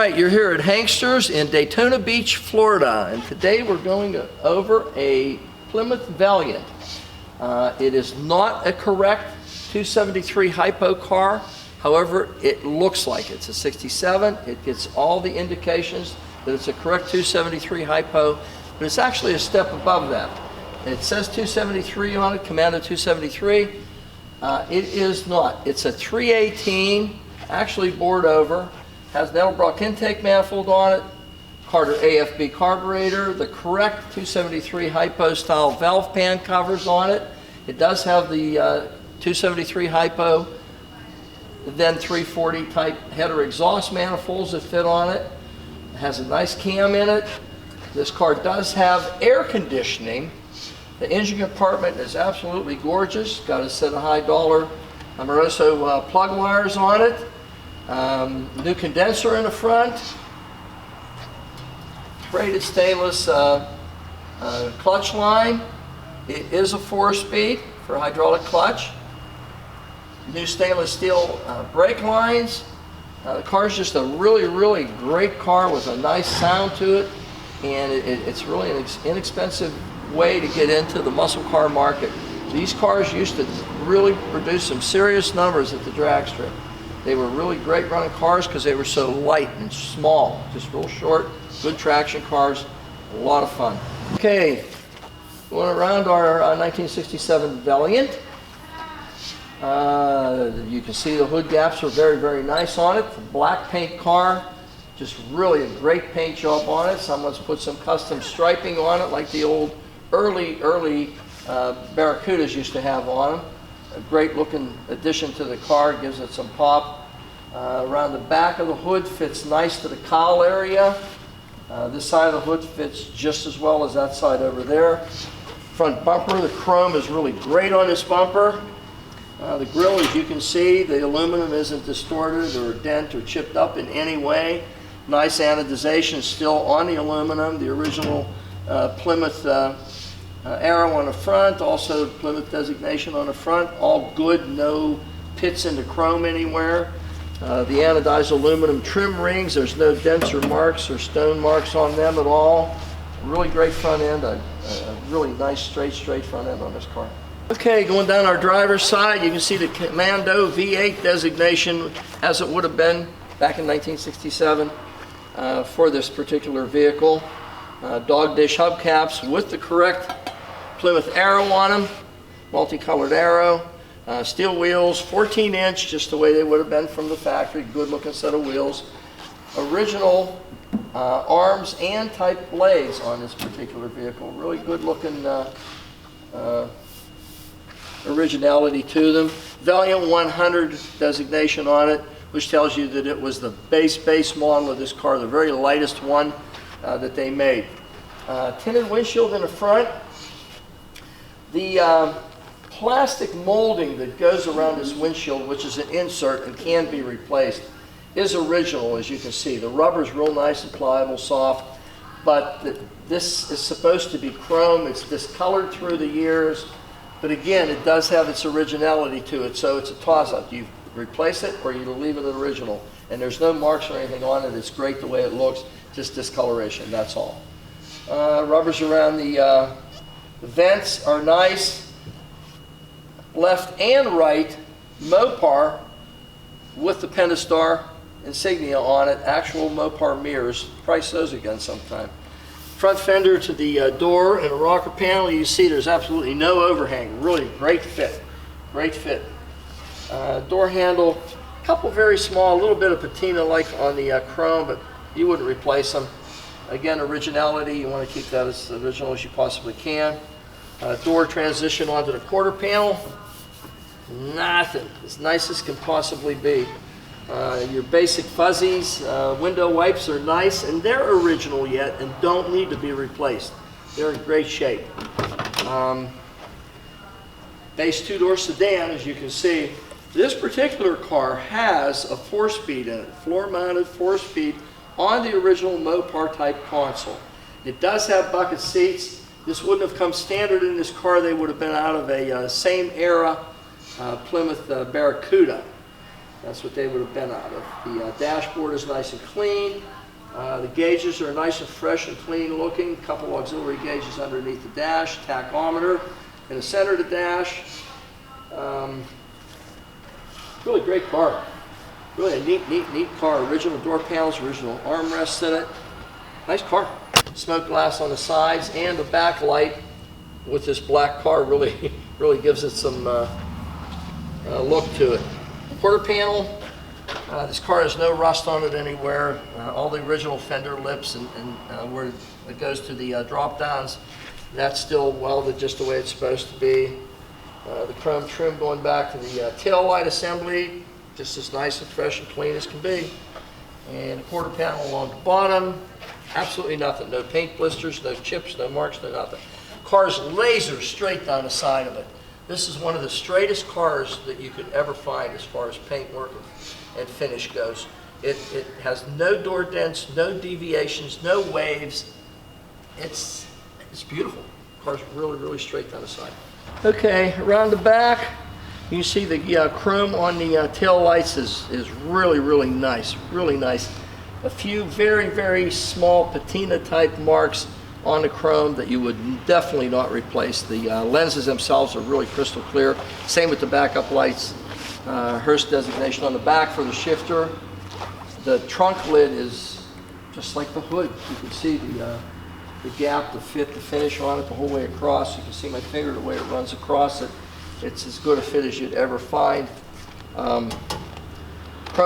right, you're here at HANKSTERS in Daytona Beach, Florida, and today we're going over a Plymouth Valiant. It is not a correct 273 hypo car, however, it looks like it's a 67. It gets all the indications that it's a correct 273 hypo, but it's actually a step above that. It says 273 on it, Commando 273. It is not. It's a 318, actually bored over. Has an Edelbrock intake manifold on it, Carter AFB carburetor, the correct 273 hypo style valve pan covers on it. It does have the 273 hypo, then 340 type header exhaust manifolds that fit on it. It has a nice cam in it. This car does have air conditioning. The engine compartment is absolutely gorgeous. Got a set of high dollar Amoroso plug wires on it. New condenser in the front, braided stainless clutch line. It is a 4-speed for hydraulic clutch. New stainless steel brake lines. The car is just a really great car with a nice sound to it, and it's really an inexpensive way to get into the muscle car market. These cars used to really produce some serious numbers at the drag strip. They were really great running cars because they were so light and small, just real short, good traction cars, a lot of fun. Okay, going around our 1967 Valiant. You can see the hood gaps are very nice on it. The black paint car, just really a great paint job on it. Someone's put some custom striping on it like the old early Barracudas used to have on them. A great looking addition to the car, gives it some pop. Around the back of the hood fits nice to the cowl area. This side of the hood fits just as well as that side over there. Front bumper, the chrome is really great on this bumper. The grille, as you can see, the aluminum isn't distorted or dent or chipped up in any way. Nice anodization still on the aluminum. The original Plymouth arrow on the front, also Plymouth designation on the front, all good, no pits into chrome anywhere. The anodized aluminum trim rings, there's no dents or marks or stone marks on them at all. Really great front end, a really nice straight front end on this car. Okay, going down our driver's side, you can see the Commando V8 designation as it would have been back in 1967 for this particular vehicle. Dog dish hubcaps with the correct Plymouth arrow on them, multicolored arrow, steel wheels, 14-inch, just the way they would have been from the factory, good looking set of wheels. Original arms and type blades on this particular vehicle, really good looking originality to them. Valiant 100 designation on it, which tells you that it was the base model of this car, the very lightest one that they made. Tinted windshield in the front. The plastic molding that goes around this windshield, which is an insert and can be replaced, is original, as you can see. The rubber is real nice and pliable, soft, but this is supposed to be chrome. It's discolored through the years, but again, it does have its originality to it, so it's a toss-up. You replace it or you leave it original, and there's no marks or anything on it. It's great the way it looks, just discoloration, that's all. Rubbers around the vents are nice. Left and right Mopar with the Pentastar insignia on it, actual Mopar mirrors. Price those again sometime. Front fender to the door and a rocker panel. You see there's absolutely no overhang. Really great fit. Great fit. Door handle, a couple very small, a little bit of patina like on the chrome, but you wouldn't replace them. Again, originality, you want to keep that as original as you possibly can. Door transition onto the quarter panel. Nothing. As nice as can possibly be. Your basic fuzzies, window wipes are nice, and they're original yet and don't need to be replaced. They're in great shape. Base two-door sedan, as you can see. This particular car has a 4-speed in it, floor-mounted 4-speed on the original Mopar type console. It does have bucket seats. This wouldn't have come standard in this car. They would have been out of a same era Plymouth Barracuda. That's what they would have been out of. The dashboard is nice and clean. The gauges are nice and fresh and clean looking. A couple auxiliary gauges underneath the dash, tachometer in the center of the dash. Really great car. Really a neat car. Original door panels, original armrests in it. Nice car. Smoke glass on the sides and the backlight with this black car really gives it some look to it. Quarter panel. This car has no rust on it anywhere. All the original fender lips and where it goes to the drop downs, that's still welded just the way it's supposed to be. The chrome trim going back to the tail light assembly, just as nice and fresh and clean as can be. And a quarter panel along the bottom, absolutely nothing. No paint blisters, no chips, no marks, no nothing. Car's laser straight down the side of it. This is one of the straightest cars that you could ever find as far as paint work and finish goes. It has no door dents, no deviations, no waves. It's beautiful. The car's really straight down the side. Okay, around the back, you can see the chrome on the tail lights is really nice, really nice. A few very small patina type marks on the chrome that you would definitely not replace. The lenses themselves are really crystal clear. Same with the backup lights. Hurst designation on the back for the shifter. The trunk lid is just like the hood. You can see the gap, the fit, the finish on it the whole way across. You can see my finger the way it runs across it. It's as good a fit as you'd ever find. Chrome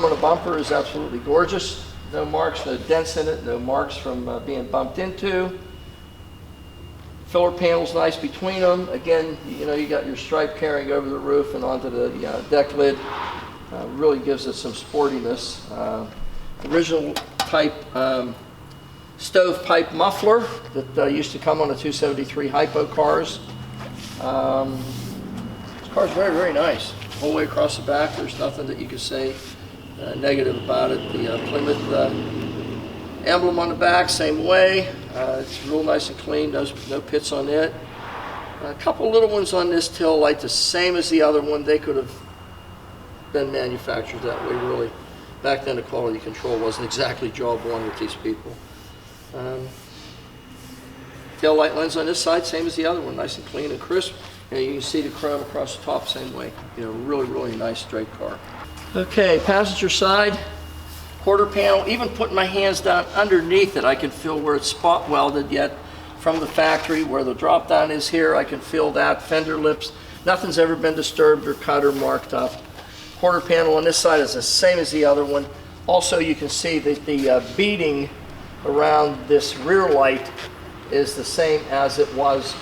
on the bumper is absolutely gorgeous. No marks, no dents in it, no marks from being bumped into. Filler panels nice between them. Again, you got your stripe carrying over the roof and onto the deck lid. Really gives it some sportiness. Original type stovepipe muffler that used to come on the 273 hypo cars. This car's very nice. The whole way across the back, there's nothing that you could say negative about it. The Plymouth emblem on the back, same way. It's real nice and clean, no pits on it. A couple little ones on this tail light, the same as the other one. They could have been manufactured that way, really. Back then, the quality control wasn't exactly job one with these people. Tail light lens on this side, same as the other one, nice and clean and crisp. And you can see the chrome across the top, same way. Really nice straight car. Okay, passenger side. Quarter panel, even putting my hands down underneath it, I can feel where it's spot welded yet from the factory. Where the drop down is here, I can feel that. Fender lips, nothing's ever been disturbed or cut or marked up. Quarter panel on this side is the same as the other one. Also, you can see that the beading around this rear light is the same as it was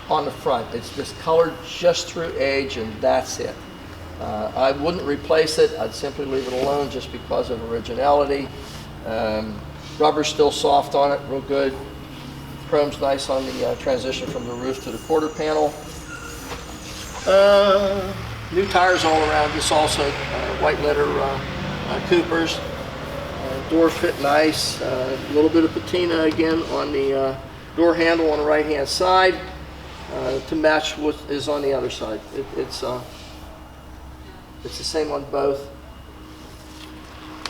on the front. It's just colored just through age, and that's it. I wouldn't replace it. I'd simply leave it alone just because of originality. Rubber's still soft on it, real good. Chrome's nice on the transition from the roof to the quarter panel. New tires all around this also, white letter Coopers. Door fit nice. A little bit of patina again on the door handle on the right hand side to match what is on the other side. It's the same on both.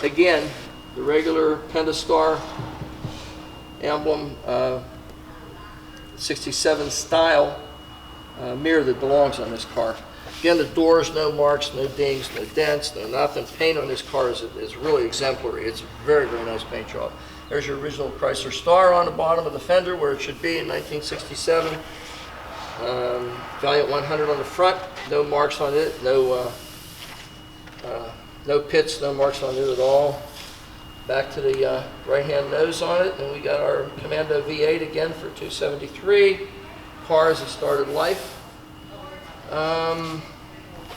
Again, the regular Pentastar emblem, 67 style mirror that belongs on this car. Again, the doors, no marks, no dings, no dents, no nothing. Paint on this car is really exemplary. It's a very nice paint job. There's your original Chrysler Star on the bottom of the fender where it should be in 1967. Valiant 100 on the front, no marks on it, no pits, no marks on it at all. Back to the right-hand nose on it, and we got our Commando V8 again for 273. Car as it started life.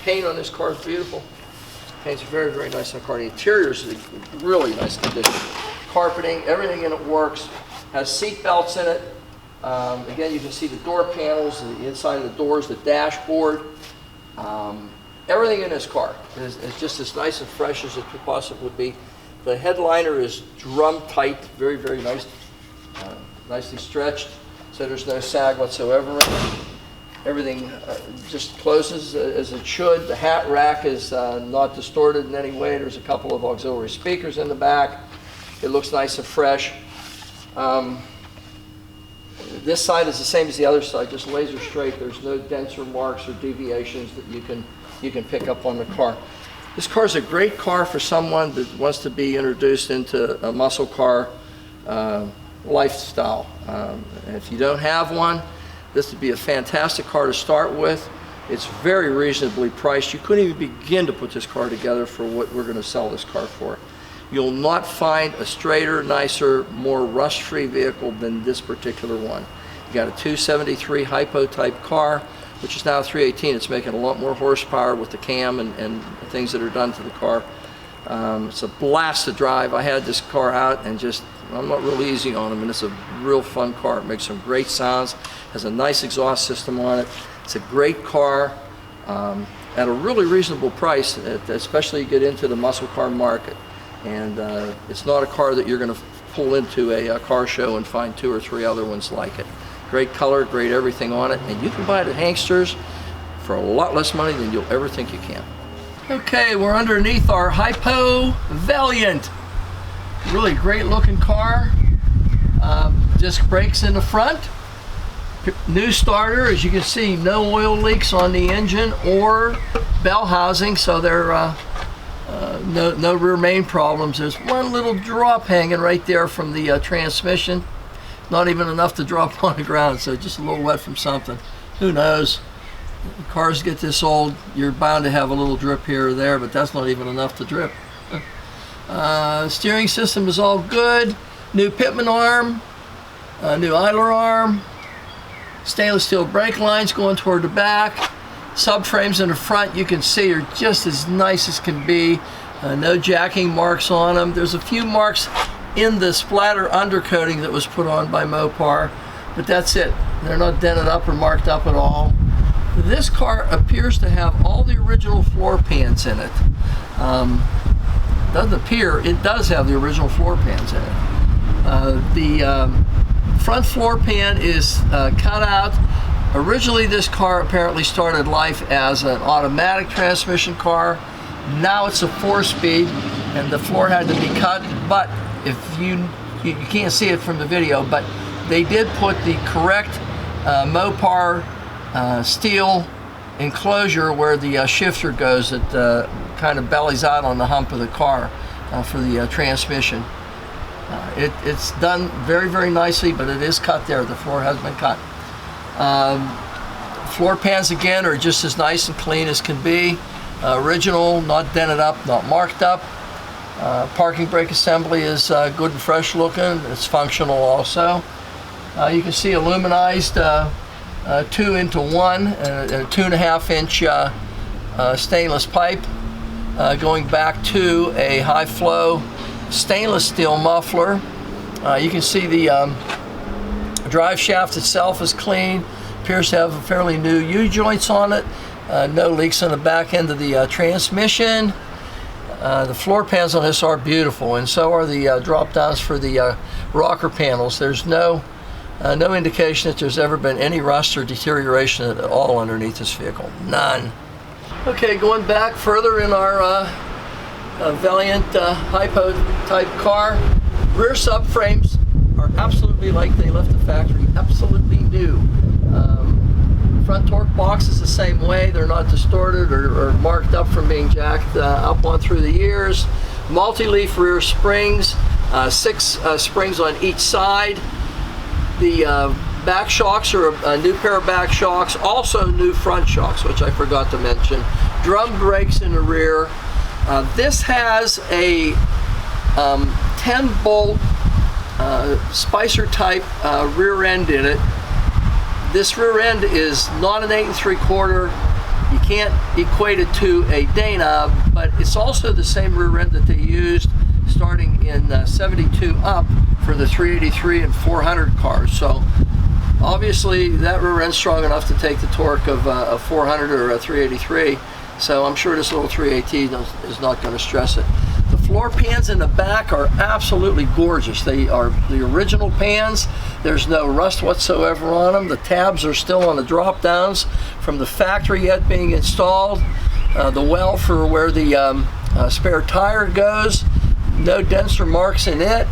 Paint on this car is beautiful. Paint's very nice on the car. The interior is in really nice condition. Carpeting, everything in it works. Has seat belts in it. Again, you can see the door panels, the inside of the doors, the dashboard. Everything in this car is just as nice and fresh as it could possibly be. The headliner is drum tight, very nice, nicely stretched, so there's no sag whatsoever. Everything just closes as it should. The hat rack is not distorted in any way. There's a couple of auxiliary speakers in the back. It looks nice and fresh. This side is the same as the other side, just laser straight. There's no dents or marks or deviations that you can pick up on the car. This car is a great car for someone that wants to be introduced into a muscle car lifestyle. If you don't have one, this would be a fantastic car to start with. It's very reasonably priced. You couldn't even begin to put this car together for what we're going to sell this car for. You'll not find a straighter, nicer, more rust-free vehicle than this particular one. You got a 273 hypo type car, which is now a 318. It's making a lot more horsepower with the cam and things that are done to the car. It's a blast to drive. I had this car out and I'm not real easy on them, and it's a real fun car. It makes some great sounds, has a nice exhaust system on it. It's a great car at a really reasonable price, especially you get into the muscle car market. And it's not a car that you're going to pull into a car show and find 2 or 3 other ones like it. Great color, great everything on it, and you can buy it at HANKSTERS for a lot less money than you'll ever think you can. Okay, we're underneath our Hypo Valiant. Really great looking car. Disc brakes in the front. New starter, as you can see, no oil leaks on the engine or bell housing, so they're no rear main problems. There's one little drop hanging right there from the transmission. Not even enough to drop on the ground, so just a little wet from something. Who knows? Cars get this old, you're bound to have a little drip here or there, but that's not even enough to drip. Steering system is all good. New pitman arm, new idler arm, stainless steel brake lines going toward the back. Subframes in the front, you can see, are just as nice as can be. No jacking marks on them. There's a few marks in the splatter undercoating that was put on by Mopar, but that's it. They're not dented up or marked up at all. This car appears to have all the original floor pans in it. Doesn't appear, it does have the original floor pans in it. The front floor pan is cut out. Originally, this car apparently started life as an automatic transmission car. Now it's a 4-speed, and the floor had to be cut. But if you can't see it from the video, but they did put the correct Mopar steel enclosure where the shifter goes that kind of bellies out on the hump of the car for the transmission. It's done very, very nicely, but it is cut there. The floor has been cut. Floor pans again are just as nice and clean as can be. Original, not dented up, not marked up. Parking brake assembly is good and fresh looking. It's functional also. You can see aluminized 2-into-1 and a 2.5-inch stainless pipe going back to a high flow stainless steel muffler. You can see the drive shaft itself is clean. Appears to have fairly new U-joints on it. No leaks on the back end of the transmission. The floor pans on this are beautiful, and so are the drop downs for the rocker panels. There's no indication that there's ever been any rust or deterioration at all underneath this vehicle. None. Okay, going back further in our Valiant Hypo type car, rear subframes are absolutely like they left the factory, absolutely new. Front torque box is the same way. They're not distorted or marked up from being jacked up on through the years. Multi-leaf rear springs, 6 springs on each side. The back shocks are a new pair of back shocks, also new front shocks, which I forgot to mention. Drum brakes in the rear. This has a 10-bolt Spicer type rear end in it. This rear end is not an 8 3/4. You can't equate it to a Dana, but it's also the same rear end that they used starting in 72 up for the 383 and 400 cars. So obviously that rear end's strong enough to take the torque of a 400 or a 383. So I'm sure this little 318 is not going to stress it. The floor pans in the back are absolutely gorgeous. They are the original pans. There's no rust whatsoever on them. The tabs are still on the drop downs from the factory yet being installed. The well for where the spare tire goes, No dents or marks in it.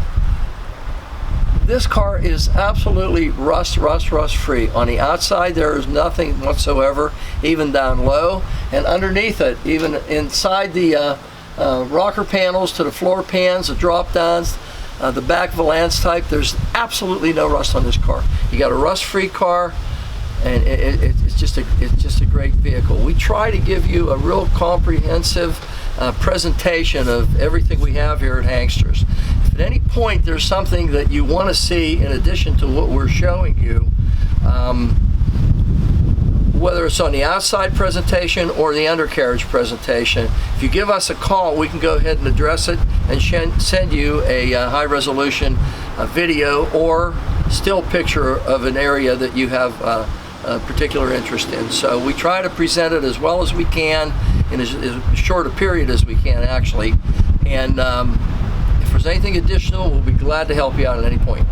This car is absolutely rust free. On the outside there is nothing whatsoever, even down low, and underneath it, even inside the rocker panels to the floor pans, the drop downs, the back valance type, there's absolutely no rust on this car. You got a rust-free car, and it's just a great vehicle. We try to give you a real comprehensive presentation of everything we have here at HANKSTERS. If at any point there's something that you want to see in addition to what we're showing you, whether it's on the outside presentation or the undercarriage presentation, if you give us a call, we can go ahead and address it and send you a high-resolution video or still picture of an area that you have a particular interest in. So we try to present it as well as we can in as short a period as we can, actually. And if there's anything additional, we'll be glad to help you out at any point.